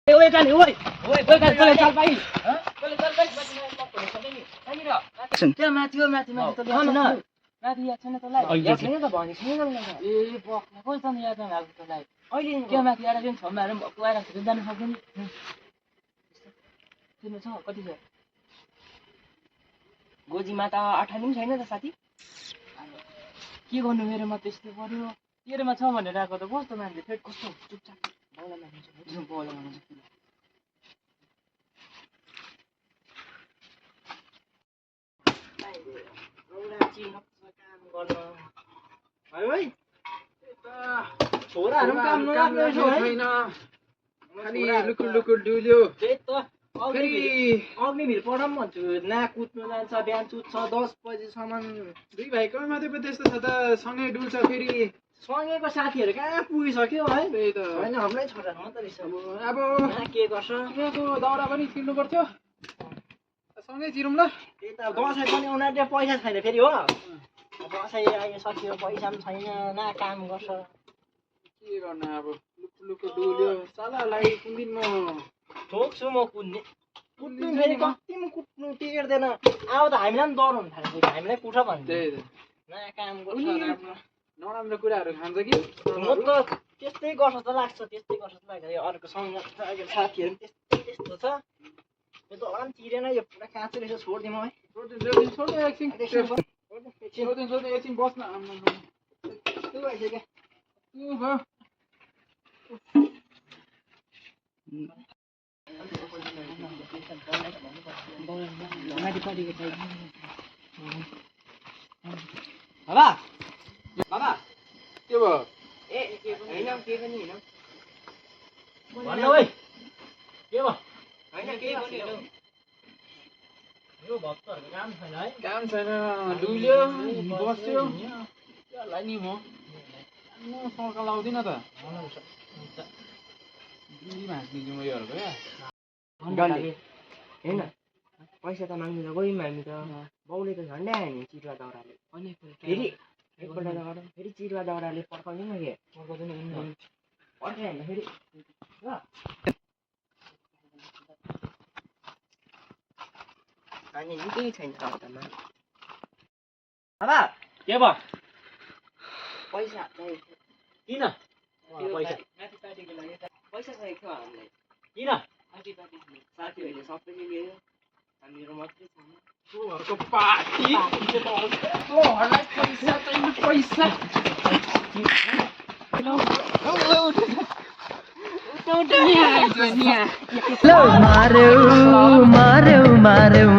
ओए जाने ओए ओए चल भाइ क्या माथि हो माथि माथि त ल्याएन माथि याद छैन तँलाई याद छैन त भने छैन ए बक्ने खोइ त याद नभएको तँलाई अहिले क्या माथि आएर पनि छम्मा आएर कुवाएर जानु सक्दैन तिम्रो छ कति छ गोजीमा त 8 पनि छैन त साथी के गर्नु मेरोमा त्यस्तो पर्यो तेरोमा छ भनेर आएको त कस्तो मान्छे फेरि कस्तो चुपचाप बौला माग्नु बौला माग्नु छोराहरू काम छैन खालि लुकुर डुल्यो अग्निभिर पढाउँ भन्छु ना कुद्नु जान्छ बिहान सुत्छ 10 बजेसम्म दुई भाइको मात्रै पो त्यस्तो छ त सँगै डुल्छ फेरि सँगैको साथीहरू कहाँ पुगिसक्यो है त्यही त होइन हाम्रै छोराहरू मात्रै रहेछ अब के गर्छ तिमीको दाउरा पनि किन्नु पर्थ्यो सँगै चिरौँ ल त्यही त दसैँ पनि उनीहरूले पैसा छैन फेरि हो दसैँ अहिले सकियो पैसा पनि छैन ना काम गर्छ के गर्नु अब लुकु डुल्यो सालालाई कुन दिन म ठोक्छु म कुद्ने कुद्नु फेरि कति पनि कुद्नु टेर्दैन अब त हामीलाई पनि डर हुन थाल्यो हामीलाई कुठ भन्छ त्यही त ना काम गर्छ नराम्रो कुराहरू खान्छ कि म त त्यस्तै गर्छ जस्तो लाग्छ अर्को सँग साथीहरू पनि त्यस्तो छ यो त अराम चिरेन यो पुरा काँचै रहेछ छोडिदिउँ है छोड्दै एकछिन बस्न त्यो भइसक्यो बाबा बाबा के भयो ए होइन के पनि होइन भन्नु है के भयो होइन के पनि होइन यो भक्तहरूको काम छैन है काम छैन डुल्यो बस्यो त्यसलाई नि म सर्क लाउँदिनँ त हाँस्दिन्छु म योहरूको क्या होइन पैसा त माग्नु त गयौँ हामी त बाउले त झन्डै आयो नि चिरुवा दाउराले फेरि एकपल्ट दाउरा फेरि चिरुवा दाउराले पड्काउँदैन के पड्कायो भने फेरि ल अनि निकै छैन हप्तामा बाबा के भयो पैसा चाहिएको किन पैसा माथिपाटीको लागि पैसा चाहिएको थियो हामीलाई किन माथिपाटी साथीहरूले सबैले लियो हामीहरू मात्रै छैन तँहरूको पार्टी तँहरूलाई पैसा चाहिने पैसा मार्यो